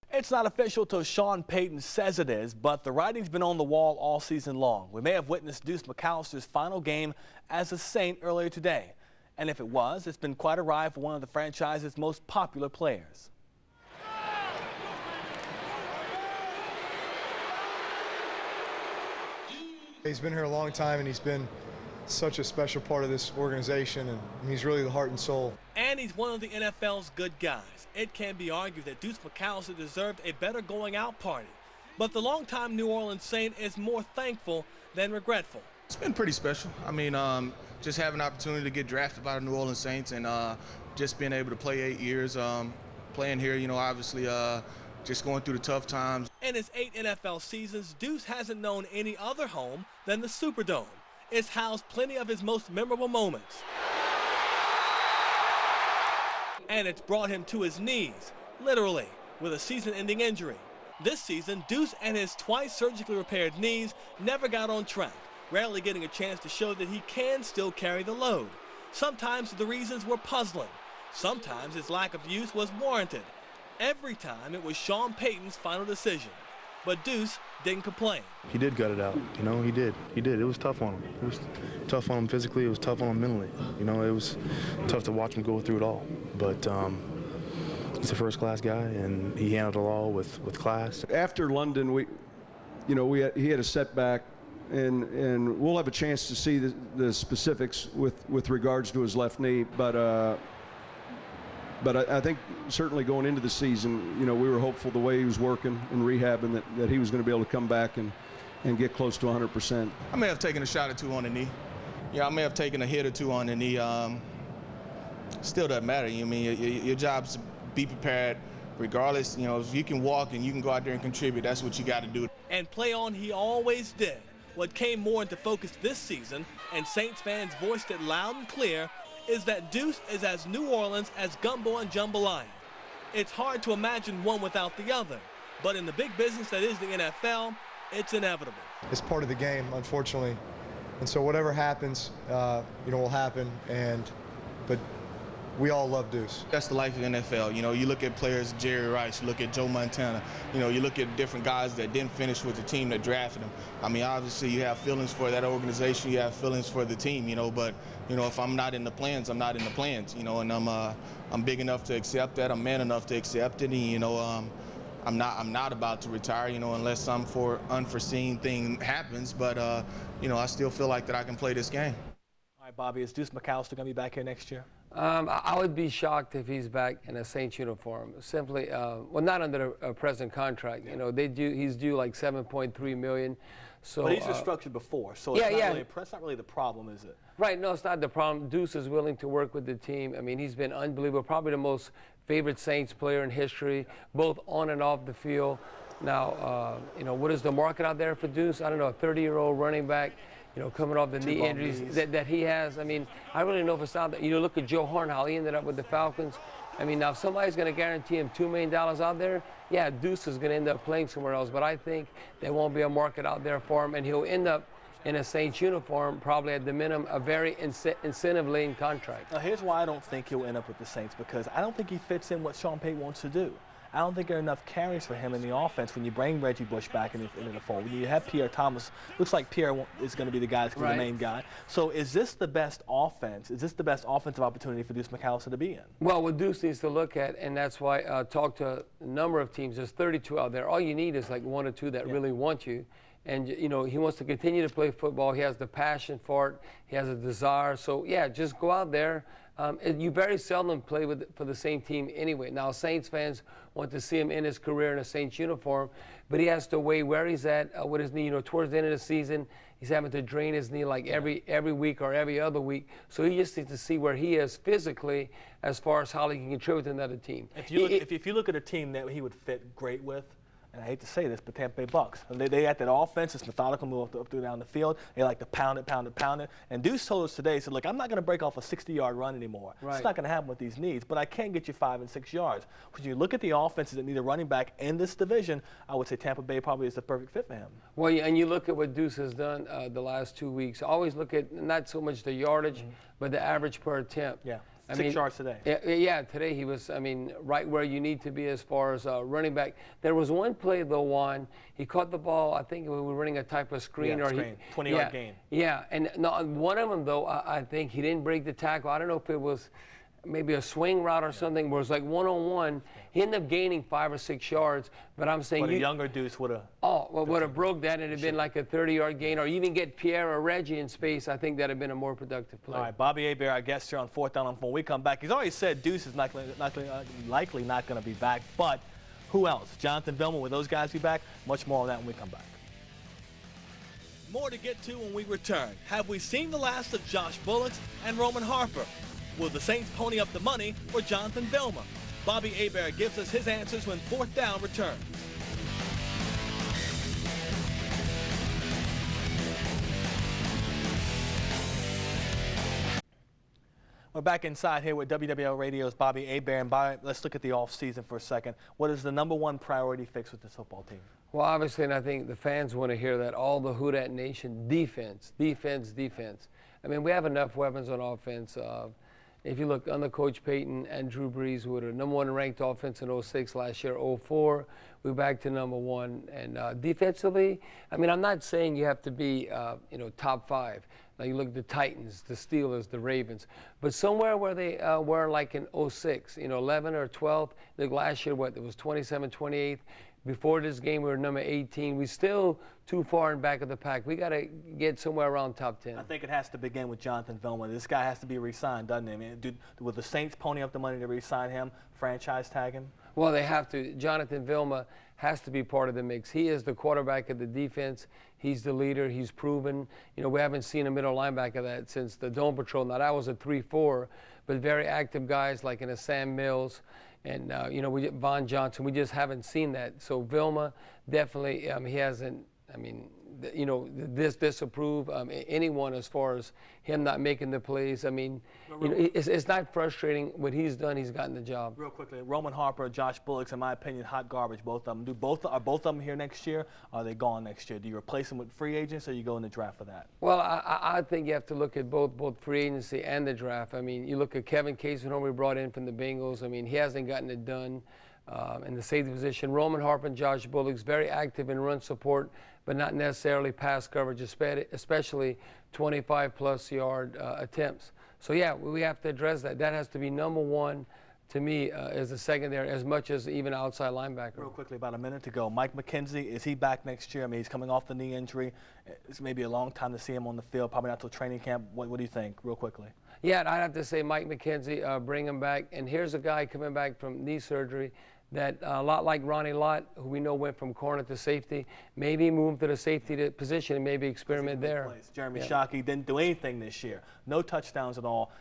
It's not official till Sean Payton says it is, but the writing's been on the wall all season long. We may have witnessed Deuce McAllister's final game as a Saint earlier today. And if it was, it's been quite a ride for one of the franchise's most popular players. He's been here a long time, and he's been such a special part of this organization, and he's really the heart and soul. And he's one of the NFL's good guys. It can be argued that Deuce McAllister deserved a better going-out party. But the longtime New Orleans Saint is more thankful than regretful. It's been pretty special. I mean, just having an opportunity to get drafted by the New Orleans Saints and just being able to play 8 years, playing here, you know, obviously just going through the tough times. In his 8 NFL seasons, Deuce hasn't known any other home than the Superdome. It's housed plenty of his most memorable moments. And it's brought him to his knees, literally, with a season-ending injury. This season, Deuce and his twice surgically repaired knees never got on track, rarely getting a chance to show that he can still carry the load. Sometimes the reasons were puzzling. Sometimes his lack of use was warranted. Every time it was Sean Payton's final decision. But Deuce didn't complain. He did gut it out, you know, he did. It was tough on him. It was tough on him physically, it was tough on him mentally. You know, it was tough to watch him go through it all. But he's a first-class guy, and he handled it all with class. After London, he had a setback, and we'll have a chance to see the specifics with regards to his left knee, but I think certainly going into the season, you know, we were hopeful the way he was working and rehabbing that he was going to be able to come back and get close to 100%. I may have taken a shot or two on the knee. Yeah, I may have taken a hit or two on the knee. Still doesn't matter. I mean, your job's to be prepared regardless. You know, if you can walk and you can go out there and contribute, that's what you got to do. And play on he always did. What came more into focus this season, and Saints fans voiced it loud and clear, is that Deuce is as New Orleans as gumbo and jambalaya. It's hard to imagine one without the other, but in the big business that is the NFL, it's inevitable. It's part of the game, unfortunately. And so whatever happens, will happen. But we all love Deuce. That's the life of the NFL. You know, you look at players, Jerry Rice, you look at Joe Montana, you know, you look at different guys that didn't finish with the team that drafted them. I mean, obviously you have feelings for that organization, you have feelings for the team, you know, but, you know, if I'm not in the plans, I'm not in the plans, you know, and I'm big enough to accept that, I'm man enough to accept it, and, you know, I'm not about to retire, you know, unless some unforeseen thing happens, but, you know, I still feel like that I can play this game. All right, Bobby, is Deuce McAllister going to be back here next year? I would be shocked if he's back in a Saints uniform. Simply, well, not under a present contract. You know, he's due like $7.3 million. So, but he's restructured before, so it's not really the problem, is it? Right, no, it's not the problem. Deuce is willing to work with the team. I mean, he's been unbelievable, probably the most favorite Saints player in history, both on and off the field. Now, you know, what is the market out there for Deuce? I don't know, a 30-year-old running back, you know, coming off the knee injuries that he has. I mean, I really don't know if it's out there. You know, look at Joe Horn, how he ended up with the Falcons. I mean, now if somebody's going to guarantee him $2 million out there, yeah, Deuce is going to end up playing somewhere else. But I think there won't be a market out there for him, and he'll end up in a Saints uniform, probably at the minimum, a very incentive-laden contract. Now, here's why I don't think he'll end up with the Saints, because I don't think he fits in what Sean Payton wants to do. I don't think there are enough carries for him in the offense when you bring Reggie Bush back into the fold. When you have Pierre Thomas, looks like Pierre is going to be the guy that's going to be the main guy. So is this the best offense? Is this the best offensive opportunity for Deuce McAllister to be in? Well, what Deuce needs to look at, and that's why I talked to a number of teams. There's 32 out there. All you need is like 1 or 2 that really want you. And, you know, he wants to continue to play football. He has the passion for it. He has a desire. So, yeah, just go out there. You very seldom play for the same team anyway. Now, Saints fans want to see him in his career in a Saints uniform, but he has to weigh where he's at with his knee. You know, towards the end of the season, he's having to drain his knee like every week or every other week. So he just needs to see where he is physically as far as how he can contribute to another team. If you look at a team that he would fit great with, and I hate to say this, but Tampa Bay Bucks. They got that offense, it's methodical, move up through down the field. They like to pound it. And Deuce told us today, he said, look, I'm not going to break off a 60-yard run anymore. Right. It's not going to happen with these knees, but I can get you 5 and 6 yards. When you look at the offenses that need a running back in this division, I would say Tampa Bay probably is the perfect fit for him. Well, and you look at what Deuce has done the last 2 weeks. Always look at not so much the yardage, but the average per attempt. Yeah. I 6 yards today. Yeah, today he was, I mean, right where you need to be as far as running back. There was one play, though, Juan, he caught the ball, I think we were running a type of screen. Yeah, screen, 20-yard gain. Yeah, and no, one of them, though, I think he didn't break the tackle. I don't know if it was maybe a swing route or something where it was like one-on-one. He ended up gaining 5 or 6 yards, but I'm saying but a younger Deuce would have. Oh, well, would have broke that and it'd been like a 30-yard gain, or even get Pierre or Reggie in space. I think that'd have been a more productive play. All right, Bobby Hebert, our guest here on 4th Down. When we come back, he's already said Deuce is likely not going to be back, but who else? Jonathan Vilma, will those guys be back? Much more on that when we come back. More to get to when we return. Have we seen the last of Josh Bullocks and Roman Harper? Will the Saints pony up the money for Jonathan Vilma? Bobby Hebert gives us his answers when 4th Down returns. We're back inside here with WWL Radio's Bobby Hebert. And Bobby, let's look at the offseason for a second. What is the #1 priority fix with this football team? Well, obviously, and I think the fans want to hear that, all the Who Dat Nation, defense, defense, defense. I mean, we have enough weapons on offense. If you look under Coach Payton and Drew Brees, who were the #1 ranked offense in 06 last year, 04, we're back to #1. And defensively, I mean, I'm not saying you have to be, top 5. Now you look at the Titans, the Steelers, the Ravens, but somewhere where they were like in 06, 11 or 12. Look, last year, it was 27, 28. Before this game, we were number 18. We're still too far in back of the pack. We got to get somewhere around top 10. I think it has to begin with Jonathan Vilma. This guy has to be re-signed, doesn't he? I mean, will the Saints pony up the money to re-sign him, franchise tag him? Well, they have to. Jonathan Vilma has to be part of the mix. He is the quarterback of the defense. He's the leader. He's proven. We haven't seen a middle linebacker that since the Dome Patrol. Now, that was a 3-4, but very active guys like in a Sam Mills and, Von Johnson. We just haven't seen that. So Vilma definitely, he hasn't, disapprove anyone as far as him not making the plays. I mean, it's not frustrating what he's done. He's gotten the job. Real quickly, Roman Harper, Josh Bullocks, in my opinion, hot garbage, both of them. Are both of them here next year? Or are they gone next year? Do you replace them with free agents, or you go in the draft for that? Well, I think you have to look at both free agency and the draft. I mean, you look at Kevin Casey, whom we brought in from the Bengals. I mean, he hasn't gotten it done. In the safety position, Roman Harper and Josh Bullocks, very active in run support, but not necessarily pass coverage, especially 25-plus yard attempts. So, yeah, we have to address that. That has to be #1 to me as a secondary, as much as even outside linebacker. Real quickly, about a minute to go. Mike McKenzie, is he back next year? I mean, he's coming off the knee injury. It's maybe a long time to see him on the field, probably not till training camp. What do you think, real quickly? Yeah, I'd have to say Mike McKenzie, bring him back. And here's a guy coming back from knee surgery that a lot like Ronnie Lott, who we know went from corner to safety, maybe move to the safety position and maybe experiment there. Jeremy Shockey didn't do anything this year. No touchdowns at all.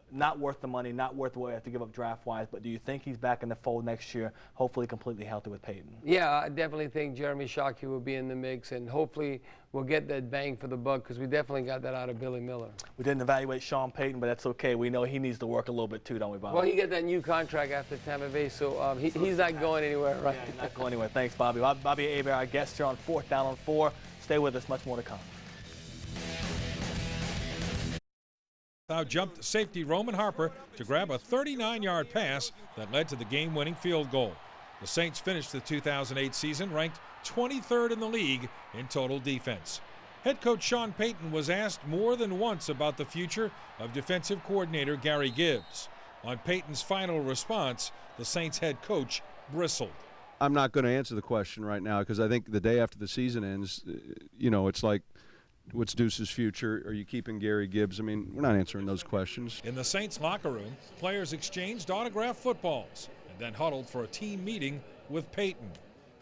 Not worth the money, not worth what we have to give up draft-wise, but do you think he's back in the fold next year, hopefully completely healthy with Payton? Yeah, I definitely think Jeremy Shockey will be in the mix, and hopefully we'll get that bang for the buck, because we definitely got that out of Billy Miller. We didn't evaluate Sean Payton, but that's okay. We know he needs to work a little bit too, don't we, Bobby? Well, he got that new contract after Tampa Bay, so he's not going anywhere, right? Yeah, he's not going anywhere. Thanks, Bobby. Bobby Hebert, our guest here on 4th Down on 4. Stay with us. Much more to come. Out jumped safety Roman Harper to grab a 39-yard pass that led to the game-winning field goal. The Saints finished the 2008 season ranked 23rd in the league in total defense. Head coach Sean Payton was asked more than once about the future of defensive coordinator Gary Gibbs. On Payton's final response, the Saints head coach bristled. I'm not going to answer the question right now because I think the day after the season ends, it's like, what's Deuce's future? Are you keeping Gary Gibbs? I mean, we're not answering those questions. In the Saints locker room, players exchanged autographed footballs and then huddled for a team meeting with Payton.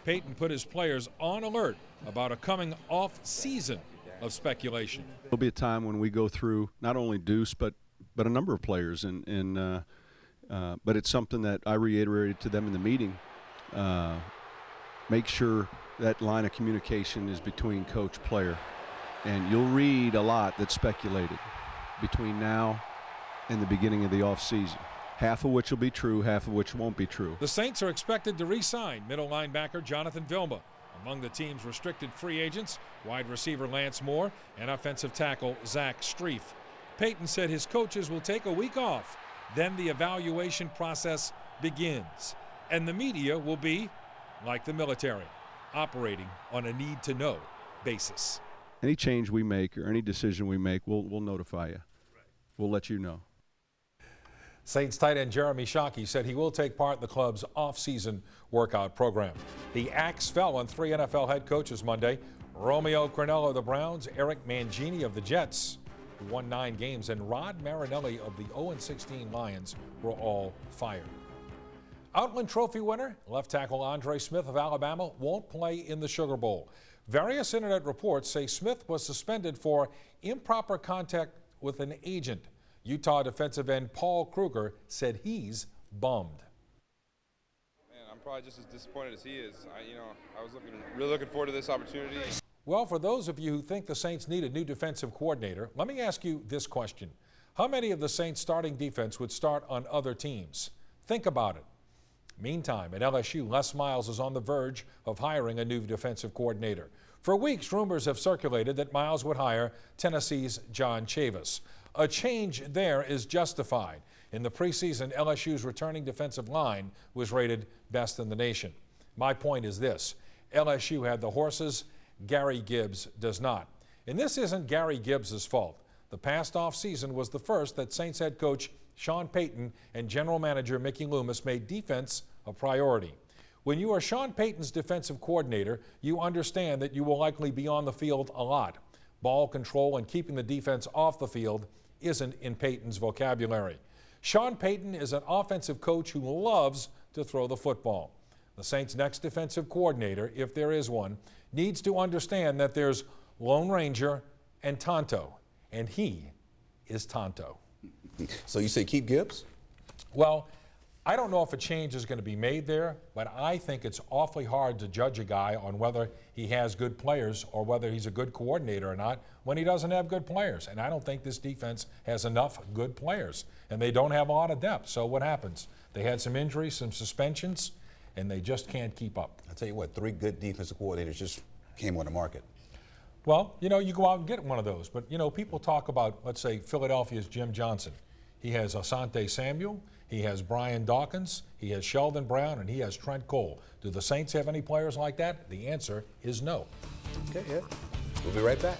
Payton put his players on alert about a coming off season of speculation. There'll be a time when we go through not only Deuce but a number of players, but it's something that I reiterated to them in the meeting. Make sure that line of communication is between coach player. And you'll read a lot that's speculated between now and the beginning of the offseason. Half of which will be true, half of which won't be true. The Saints are expected to re-sign middle linebacker Jonathan Vilma. Among the team's restricted free agents, wide receiver Lance Moore and offensive tackle Zach Strief. Payton said his coaches will take a week off Then the evaluation process begins, and the media will be, like the military, operating on a need-to-know basis. Any change we make or any decision we make, we'll notify you. We'll let you know. Saints tight end Jeremy Shockey said he will take part in the club's off-season workout program. The axe fell on 3 NFL head coaches Monday. Romeo Crennel of the Browns, Eric Mangini of the Jets, who won 9 games, and Rod Marinelli of the 0-16 Lions were all fired. Outland Trophy winner, left tackle Andre Smith of Alabama, won't play in the Sugar Bowl. Various internet reports say Smith was suspended for improper contact with an agent. Utah defensive end Paul Kruger said he's bummed. Man, I'm probably just as disappointed as he is. I was really looking forward to this opportunity. Well, for those of you who think the Saints need a new defensive coordinator, let me ask you this question. How many of the Saints' starting defense would start on other teams? Think about it. Meantime, at LSU, Les Miles is on the verge of hiring a new defensive coordinator. For weeks, rumors have circulated that Miles would hire Tennessee's John Chavis. A change there is justified. In the preseason, LSU's returning defensive line was rated best in the nation. My point is this: LSU had the horses, Gary Gibbs does not. And this isn't Gary Gibbs' fault. The past offseason was the first that Saints head coach Sean Payton and general manager Mickey Loomis made defense a priority. When you are Sean Payton's defensive coordinator, you understand that you will likely be on the field a lot. Ball control and keeping the defense off the field isn't in Payton's vocabulary. Sean Payton is an offensive coach who loves to throw the football. The Saints' next defensive coordinator, if there is one, needs to understand that there's Lone Ranger and Tonto, and he is Tonto. So you say keep Gibbs? Well, I don't know if a change is going to be made there, but I think it's awfully hard to judge a guy on whether he has good players or whether he's a good coordinator or not when he doesn't have good players. And I don't think this defense has enough good players, and they don't have a lot of depth. So what happens? They had some injuries, some suspensions, and they just can't keep up. I'll tell you what, 3 good defensive coordinators just came on the market. Well, you go out and get one of those. But, people talk about, let's say, Philadelphia's Jim Johnson. He has Asante Samuel, he has Brian Dawkins, he has Sheldon Brown, and he has Trent Cole. Do the Saints have any players like that? The answer is no. Okay, yeah. We'll be right back.